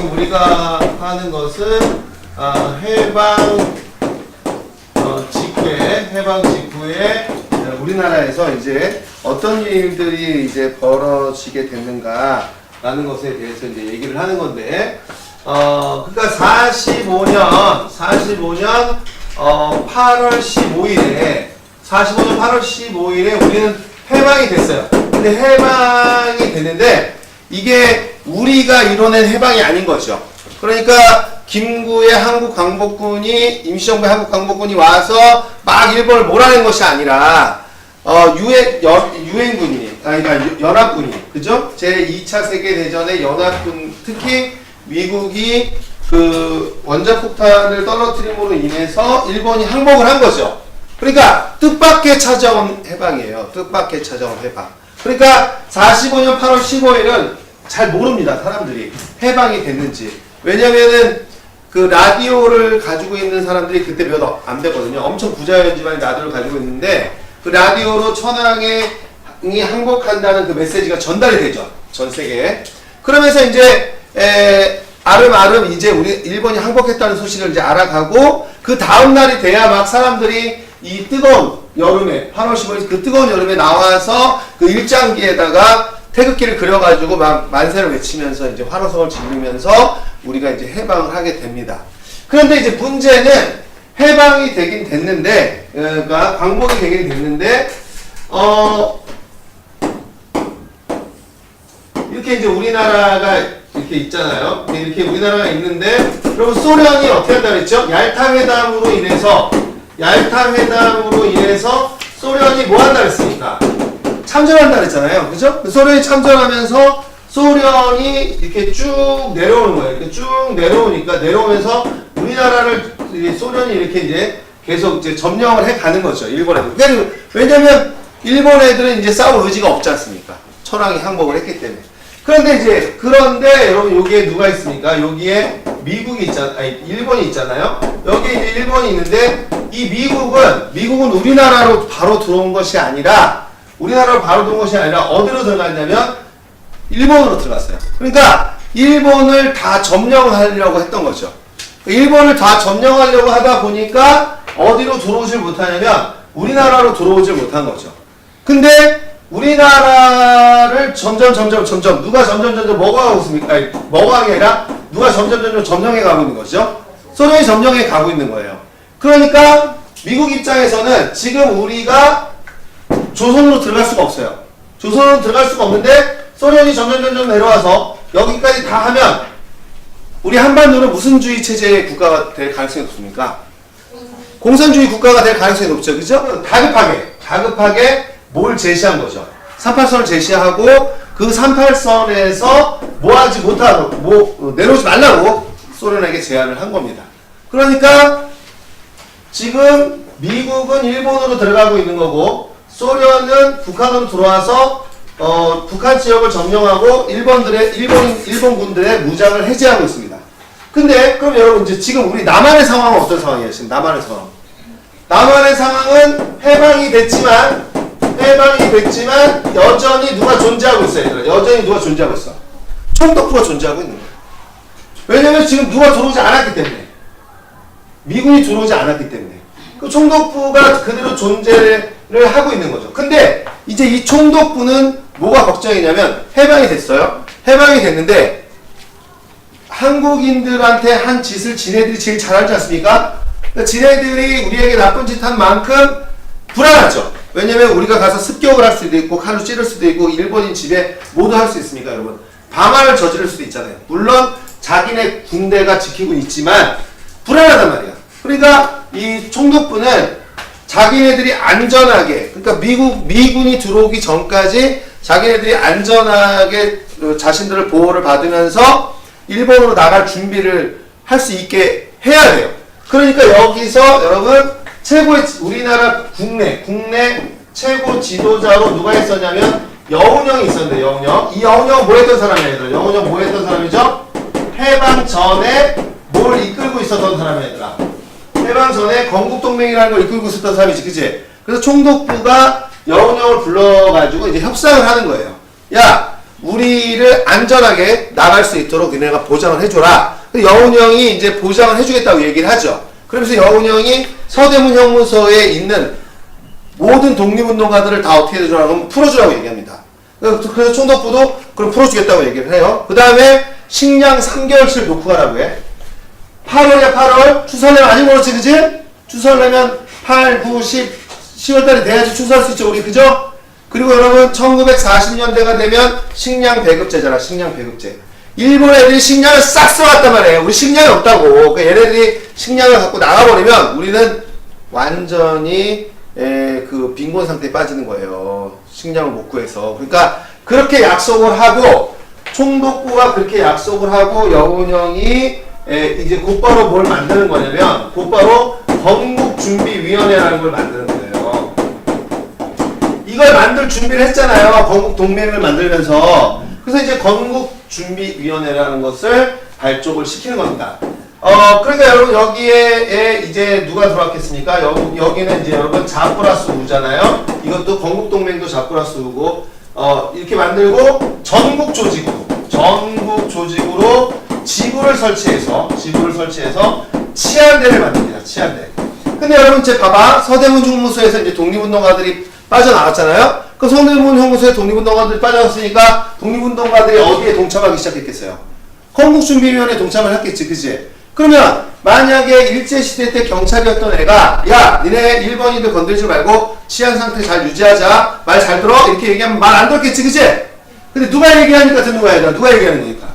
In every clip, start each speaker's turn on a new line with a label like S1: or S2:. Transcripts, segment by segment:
S1: 지금 우리가 하는 것은 해방 직후에 우리나라에서 이제 어떤 일들이 이제 벌어지게 됐는가라는 것에 대해서 이제 얘기를 하는 건데, 그러니까 45년 8월 15일에 45년 8월 15일에 우리는 해방이 됐어요. 근데 해방이 됐는데 이게 우리가 이뤄낸 해방이 아닌 거죠. 그러니까 김구의 한국광복군이 임시정부의 한국광복군이 와서 막 일본을 몰아낸 것이 아니라 유엔군이 그러니까 연합군이 그죠? 제2차 세계대전의 연합군 특히 미국이 그 원자폭탄을 떨어뜨림으로 인해서 일본이 항복을 한 거죠. 그러니까 뜻밖의 찾아온 해방이에요. 뜻밖의 찾아온 해방. 그러니까 45년 8월 15일은 잘 모릅니다. 사람들이 해방이 됐는지. 왜냐면은 그 라디오를 가지고 있는 사람들이 그때 몇 안 되거든요. 엄청 부자연지만 라디오를 가지고 있는데 그 라디오로 천황이 항복한다는 그 메시지가 전달이 되죠. 전 세계에. 그러면서 이제 아름아름 이제 우리 일본이 항복했다는 소식을 이제 알아가고 그 다음 날이 돼야 막 사람들이 이 뜨거운 여름에 8월 15일 그 뜨거운 여름에 나와서 그 일장기에다가 태극기를 그려가지고 막 만세를 외치면서 이제 환호성을 지르면서 우리가 이제 해방을 하게 됩니다. 그런데 이제 문제는 해방이 되긴 됐는데, 그러니까 광복이 되긴 됐는데, 이렇게 이제 우리나라가 이렇게 있잖아요. 이렇게 우리나라가 있는데, 그럼 소련이 어떻게 한다 그랬죠? 얄타 회담으로 인해서 소련이 뭐 한다 그랬습니까? 참전한다 그랬잖아요. 그죠? 소련이 참전하면서 소련이 이렇게 쭉 내려오는 거예요. 이렇게 쭉 내려오면서 우리나라를 소련이 이렇게 이제 계속 이제 점령을 해 가는 거죠. 일본 애들. 왜냐면 일본 애들은 이제 싸울 의지가 없지 않습니까? 천황이 항복을 했기 때문에. 그런데 여러분 여기에 누가 있습니까? 여기에 미국이 일본이 있잖아요. 여기에 이제 일본이 있는데 이 미국은 우리나라로 바로 들어온 것이 아니라 어디로 들어갔냐면 일본으로 들어갔어요. 그러니까 일본을 다 점령하려고 했던 거죠. 일본을 다 점령하려고 하다 보니까 어디로 들어오질 못하냐면 우리나라로 들어오질 못한 거죠. 근데 우리나라를 점점 누가 점점 뭐가 하고 있습니까? 뭐가 하는 게 아니라 누가 점점 점령해 가고 있는 거죠. 소련이 점령해 가고 있는 거예요. 그러니까 미국 입장에서는 지금 우리가 조선으로 들어갈 수가 없어요. 조선으로 들어갈 수가 없는데 소련이 점점 내려와서 여기까지 다 하면 우리 한반도는 무슨 주의 체제의 국가가 될 가능성이 높습니까? 공산주의 국가가 될 가능성이 높죠. 그죠? 다급하게 뭘 제시한 거죠. 38선을 제시하고 그 38선에서 내려오지 말라고 소련에게 제안을 한 겁니다. 그러니까 지금 미국은 일본으로 들어가고 있는 거고 소련은 북한으로 들어와서 북한 지역을 점령하고 일본 군들의 무장을 해제하고 있습니다. 근데 그럼 여러분 이제 지금 우리 남한의 상황은 어떤 상황이에요? 지금 남한의 상황은 해방이 됐지만 여전히 누가 존재하고 있어요. 여전히 누가 존재하고 있어? 총독부가 존재하고 있는 거예요. 왜냐면 지금 누가 들어오지 않았기 때문에. 미군이 들어오지 않았기 때문에. 그 총독부가 그대로 존재를 하고 있는 거죠. 근데 이제 이 총독부는 뭐가 걱정이냐면 해방이 됐어요. 해방이 됐는데 한국인들한테 한 짓을 지네들이 제일 잘 알지 않습니까? 그러니까 지네들이 우리에게 나쁜 짓 한 만큼 불안하죠. 왜냐면 우리가 가서 습격을 할 수도 있고 칼로 찌를 수도 있고 일본인 집에 모두 할 수 있습니까, 여러분? 방화를 저지를 수도 있잖아요. 물론 자기네 군대가 지키고 있지만 불안하단 말이야. 그러니까 이 총독부는 자기네들이 안전하게, 그러니까 미군이 들어오기 전까지 자기네들이 안전하게 자신들을 보호를 받으면서 일본으로 나갈 준비를 할 수 있게 해야 돼요. 그러니까 여기서 여러분 우리나라 국내 최고 지도자로 누가 있었냐면 여운형이 있었는데 이 여운형은 뭐 했던 사람이야? 여운형 뭐 했던 사람이죠? 해방 전에 뭘 이끌고 있었던 사람이야, 얘들아. 해방 전에 건국동맹이라는 걸 이끌고 있었던 사람이지, 그치? 그래서 총독부가 여운형을 불러가지고 이제 협상을 하는 거예요. 야, 우리를 안전하게 나갈 수 있도록 너네가 보장을 해줘라. 여운이 형이 이제 보장을 해주겠다고 얘기를 하죠. 그러면서 여운이 형이 서대문 형무소에 있는 모든 독립운동가들을 다 어떻게 해주라고 하면 풀어주라고 얘기합니다. 그래서 총독부도 그럼 풀어주겠다고 얘기를 해요. 그 다음에 식량 3개월치를 놓고 가라고 해. 8월이야 8월. 추수하려면 아직 멀었지 그지? 추수하려면 8, 9, 10, 10월달에 돼야지 추수할 수 있죠 우리 그죠? 그리고 여러분 1940년대가 되면 식량 배급제잖아. 식량 배급제. 일본 애들이 식량을 싹 써갔단 말이에요. 우리 식량이 없다고. 그러니까 얘네들이 식량을 갖고 나가버리면 우리는 완전히 그 빈곤 상태에 빠지는 거예요. 식량을 못 구해서. 그러니까 그렇게 약속을 하고 총독부가 그렇게 약속을 하고 여운형이 이제 곧바로 뭘 만드는 거냐면 곧바로 건국준비위원회라는 걸 만드는 거예요. 이걸 만들 준비를 했잖아요. 건국동맹을 만들면서. 그래서 이제 건국준비위원회라는 것을 발족을 시키는 겁니다. 그러니까 여러분 여기에 이제 누가 들어왔겠습니까? 여기는 이제 여러분 자 플러스 우잖아요. 이것도 건국동맹도 자 플러스 우고 이렇게 만들고 전국 조직으로 지부를 설치해서 치안대를 만듭니다. 치안대. 근데 여러분 이제 봐봐. 서대문 형무소에서 이제 독립운동가들이 빠져나갔잖아요. 그 서대문 형무소에 독립운동가들이 빠져나갔으니까 독립운동가들이 어디에 동참하기 시작했겠어요? 건국준비위원회에 동참을 했겠지, 그치? 그러면 만약에 일제시대 때 경찰이었던 애가 야 니네 일본인들 건들지 말고 치안 상태 잘 유지하자 말 잘 들어 이렇게 얘기하면 말 안 들었겠지 그치? 근데 누가 얘기하니까 듣는 거야 얘들아. 누가 얘기하는 거니까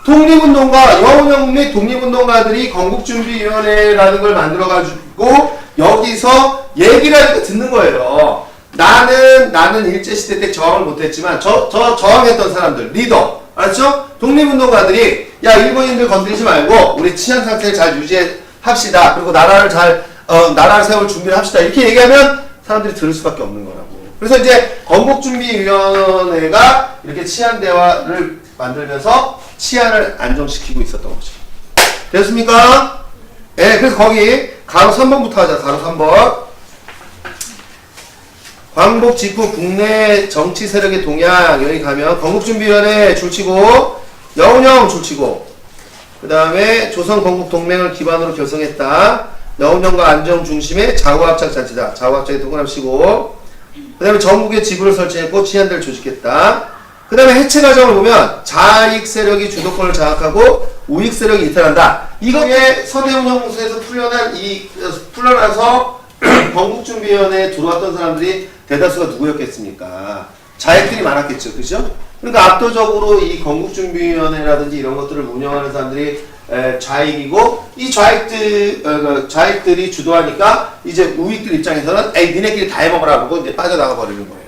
S1: 독립운동가 여운형 및 독립운동가들이 건국준비위원회라는 걸 만들어가지고 여기서 얘기를 하니까 듣는 거예요. 나는 일제시대 때 저항을 못했지만 저항했던 사람들 리더 알았죠? 독립운동가들이 야 일본인들 건드리지 말고 우리 치안 상태를 잘 유지합시다. 그리고 나라를 세울 준비를 합시다. 이렇게 얘기하면 사람들이 들을 수밖에 없는 거라고. 그래서 이제 건국준비위원회가 이렇게 치안대화를 만들면서 치안을 안정시키고 있었던 거죠. 됐습니까? 네, 그래서 거기 가로 3번부터 하자. 가로 3번. 광복 직후 국내 정치 세력의 동향. 여기 가면 건국준비위원회 줄치고 여운형 줄치고 그 다음에 조선건국동맹을 기반으로 결성했다. 여운형과 안정 중심의 좌우합작 잔치다. 좌우합작에 동그라미치고 그 다음에 전국에 지부를 설치했고 치안대를 조직했다. 그 다음에 해체 과정을 보면 좌익 세력이 주도권을 장악하고 우익 세력이 이탈한다. 이거에 서대문 형무소에서 풀려나서 건국준비위원회에 들어왔던 사람들이 대다수가 누구였겠습니까? 좌익들이 많았겠죠. 그죠? 그러니까 압도적으로 이 건국준비위원회라든지 이런 것들을 운영하는 사람들이 좌익이고 이 좌익들이 주도하니까 이제 우익들 입장에서는 에이 니네끼리 다 해먹으라 하고 이제 빠져나가 버리는 거예요.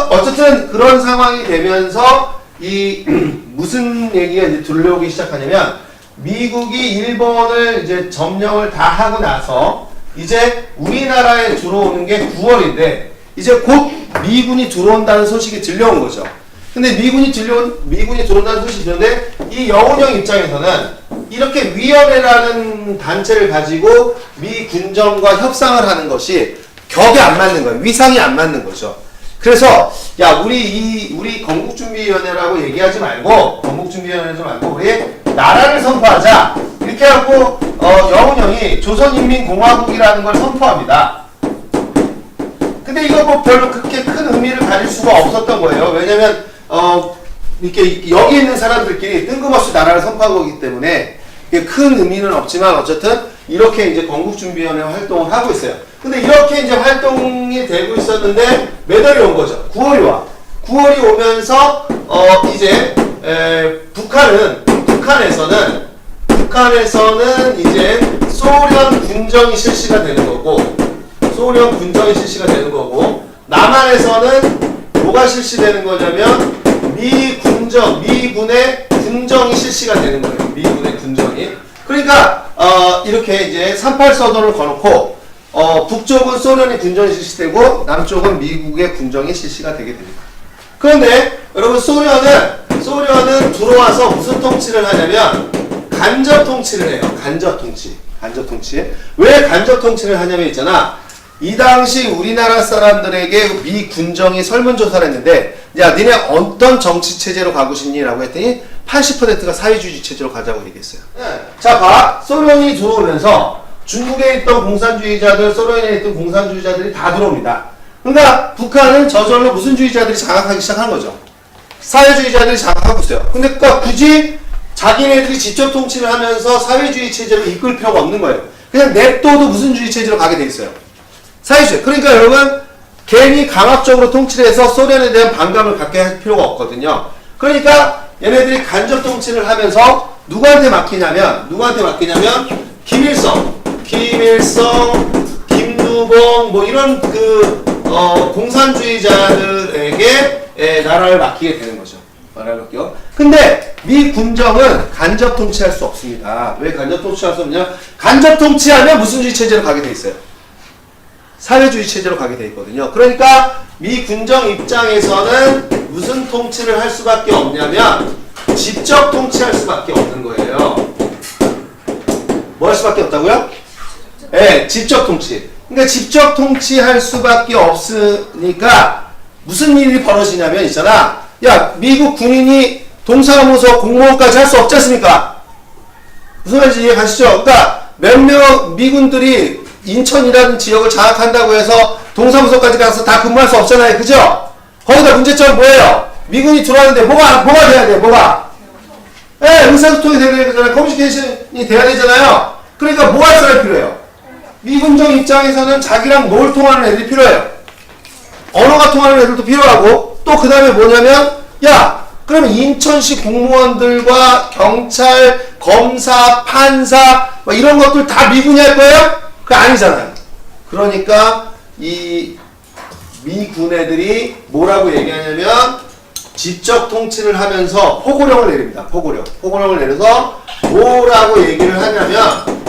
S1: 어쨌든 그런 상황이 되면서 이 무슨 얘기가 이제 들려오기 시작하냐면 미국이 일본을 이제 점령을 다 하고 나서 이제 우리나라에 들어오는 게 9월인데 이제 곧 미군이 들어온다는 소식이 들려온 거죠. 근데 미군이 들어온다는 소식이 들렸는데 이 여운형 입장에서는 이렇게 위원회라는 단체를 가지고 미 군정과 협상을 하는 것이 격이 안 맞는 거예요. 위상이 안 맞는 거죠. 그래서 야 우리 건국준비위원회라고 얘기하지 말고 우리 나라를 선포하자 이렇게 하고 여운형이 조선인민공화국이라는 걸 선포합니다. 근데 이거 뭐 별로 그렇게 큰 의미를 가질 수가 없었던 거예요. 왜냐면 이렇게 여기 있는 사람들끼리 뜬금없이 나라를 선포한 거기 때문에 큰 의미는 없지만 어쨌든 이렇게 이제 건국준비위원회 활동을 하고 있어요. 근데 이렇게 이제 활동이 되고 있었는데 몇 월이 온 거죠? 9월이 와. 9월이 오면서 이제 북한에서는 이제 소련 군정이 실시가 되는 거고 남한에서는 뭐가 실시되는 거냐면 미군의 군정이 실시가 되는 거예요. 미군의 군정이. 그러니까 이렇게 이제 38서도를 거놓고 북쪽은 소련의 군정이 실시되고 남쪽은 미국의 군정이 실시가 되게 됩니다. 그런데 여러분 소련은 들어와서 무슨 통치를 하냐면 간접 통치를 해요. 간접 통치. 왜 간접 통치를 하냐면 있잖아. 이 당시 우리나라 사람들에게 미 군정이 설문조사를 했는데 야, 니네 어떤 정치 체제로 가고 싶니? 라고 했더니 80%가 사회주의 체제로 가자고 얘기했어요. 자, 봐. 소련이 들어오면서 중국에 있던 공산주의자들, 소련에 있던 공산주의자들이 다 들어옵니다. 그러니까 북한은 저절로 무슨 주의자들이 장악하기 시작한 거죠. 사회주의자들이 장악하고 있어요. 근데 그러니까 굳이 자기네들이 직접 통치를 하면서 사회주의 체제로 이끌 필요가 없는 거예요. 그냥 냅둬도 무슨 주의 체제로 가게 돼 있어요. 사회주의. 그러니까 여러분 괜히 강압적으로 통치를 해서 소련에 대한 반감을 갖게 할 필요가 없거든요. 그러니까 얘네들이 간접 통치를 하면서 누구한테 맡기냐면 김일성, 김두봉 뭐 이런 공산주의자들에게 나라를 맡기게 되는 거죠. 나라를 맡겨. 근데 미 군정은 간접 통치할 수 없습니다. 왜 간접 통치할 수 없냐? 간접 통치하면 무슨 주의 체제로 가게 돼 있어요? 사회주의 체제로 가게 돼 있거든요. 그러니까 미 군정 입장에서는 무슨 통치를 할 수밖에 없냐면 직접 통치할 수밖에 없는 거예요. 뭐 할 수밖에 없다고요? 네, 직접 통치. 그러니까 직접 통치할 수밖에 없으니까 무슨 일이 벌어지냐면 있잖아. 야, 미국 군인이 동사무소 공무원까지 할 수 없지 않습니까? 무슨 말인지 이해 가시죠? 그러니까 몇몇 미군들이 인천이라는 지역을 장악한다고 해서 동사무소까지 가서 다 근무할 수 없잖아요. 그죠? 거기다 문제점은 뭐예요? 미군이 들어왔는데 뭐가 돼야 돼요? 뭐가? 예, 의사소통이 돼야 되잖아요. 커뮤니케이션이 돼야 되잖아요. 그러니까 뭐 할 사람이 필요해요? 미군정 입장에서는 자기랑 뭘 통하는 애들이 필요해요. 언어가 통하는 애들도 필요하고 또 그 다음에 뭐냐면 야, 그러면 인천시 공무원들과 경찰, 검사, 판사 뭐 이런 것들 다 미군이 할 거예요? 그거 아니잖아요. 그러니까 이 미군 애들이 뭐라고 얘기하냐면 직접 통치를 하면서 포고령을 내립니다. 포고령을 내려서 뭐라고 얘기를 하냐면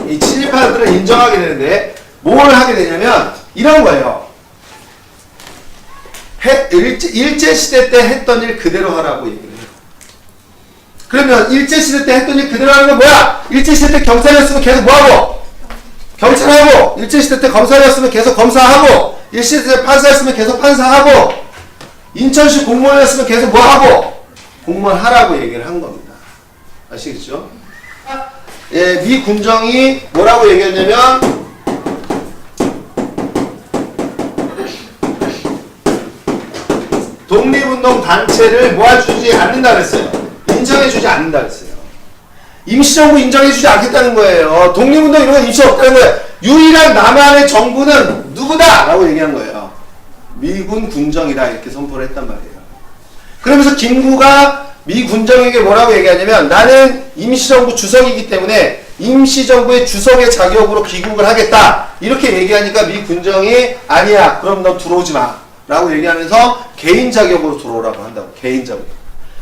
S1: 이 친일파들을 인정하게 되는데 뭘 하게 되냐면 이런 거예요. 일제시대 때 했던 일 그대로 하라고 얘기를 해요. 그러면 일제시대 때 했던 일 그대로 하는 건 뭐야? 일제시대 때 경찰이었으면 계속 뭐하고? 경찰하고, 일제시대 때 검사였으면 계속 검사하고, 일제시대 때 판사였으면 계속 판사하고, 인천시 공무원이었으면 계속 뭐하고? 공무원 하라고 얘기를 한 겁니다. 아시겠죠? 예, 미 군정이 뭐라고 얘기했냐면 독립운동 단체를 모아주지 않는다 그랬어요. 인정해주지 않는다 그랬어요. 임시정부 인정해주지 않겠다는 거예요. 독립운동 이런 건 임시 없다는 거예요. 유일한 남한의 정부는 누구다? 라고 얘기한 거예요. 미군 군정이다 이렇게 선포를 했단 말이에요. 그러면서 김구가 미 군정에게 뭐라고 얘기하냐면 나는 임시정부 주석이기 때문에 임시정부의 주석의 자격으로 귀국을 하겠다 이렇게 얘기하니까 미 군정이 아니야 그럼 너 들어오지 마 라고 얘기하면서 개인 자격으로 들어오라고 한다고. 개인 자격.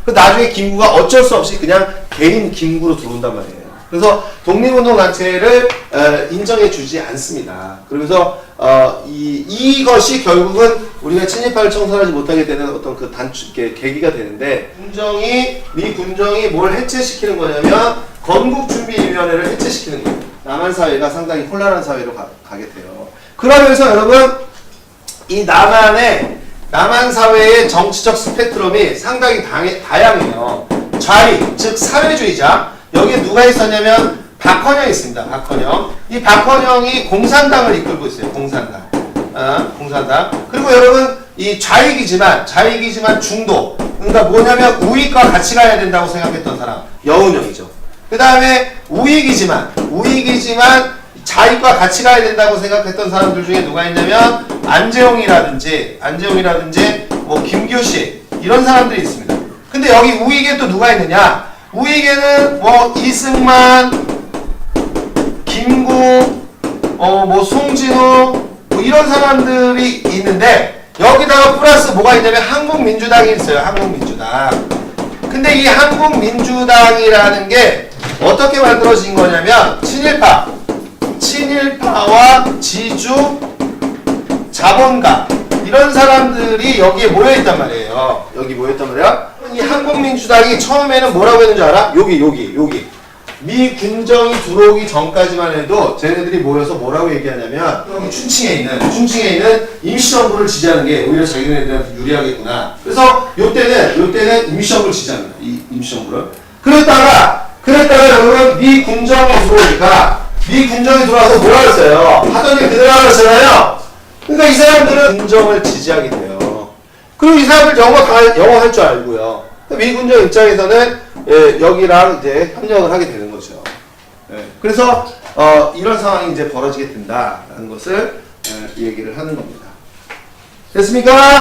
S1: 나중에 김구가 어쩔 수 없이 그냥 개인 김구로 들어온단 말이에요. 그래서 독립운동 단체를 인정해 주지 않습니다. 그러면서 이것이 결국은 우리가 친일파를 청산하지 못하게 되는 어떤 그 계기가 되는데 미 군정이 뭘 해체시키는 거냐면 건국준비위원회를 해체시키는 거예요. 남한 사회가 상당히 혼란한 사회로 가게 돼요. 그러면서 여러분 이 남한 사회의 정치적 스펙트럼이 상당히 다양해요. 좌익, 즉 사회주의자. 여기에 누가 있었냐면 박헌영이 있습니다. 박헌영. 이 박헌영이 공산당을 이끌고 있어요. 공산당. 그리고 여러분 이 좌익이지만 중도. 그러니까 뭐냐면 우익과 같이 가야 된다고 생각했던 사람. 여운형이죠. 그 다음에 우익이지만 자익과 같이 가야 된다고 생각했던 사람들 중에 누가 있냐면 안재홍이라든지 뭐 김규식 이런 사람들이 있습니다. 근데 여기 우익에 또 누가 있느냐? 우익에는 뭐 이승만, 김구, 뭐 송진우 뭐 이런 사람들이 있는데 여기다가 플러스 뭐가 있냐면 한국민주당이 있어요. 한국민주당. 근데 이 한국민주당이라는 게 어떻게 만들어진 거냐면 친일파와 지주, 자본가 이런 사람들이 여기에 모여있단 말이에요. 여기 모여있단 말이야. 이 한국민주당이 처음에는 뭐라고 했는지 알아? 여기 미 군정이 들어오기 전까지만 해도 쟤네들이 모여서 뭐라고 얘기하냐면 여기 춘칭에 있는 임시정부를 지지하는 게 오히려 자기네들한테 유리하겠구나. 그래서 요때는 임시정부를 지지합니다. 이 임시정부를. 그랬다가 여러분 미 군정이 들어오니까 미 군정이 들어와서 뭐라 했어요? 하던 일 그대로 하셨잖아요. 그러니까 이 사람들은 군정을 지지하게 돼요. 그리고 이 사람들 영어 할 줄 알고요. 미 군정 입장에서는 여기랑 이제 협력을 하게 되는 거죠. 그래서 이런 상황이 이제 벌어지게 된다라는 것을 얘기를 하는 겁니다. 됐습니까?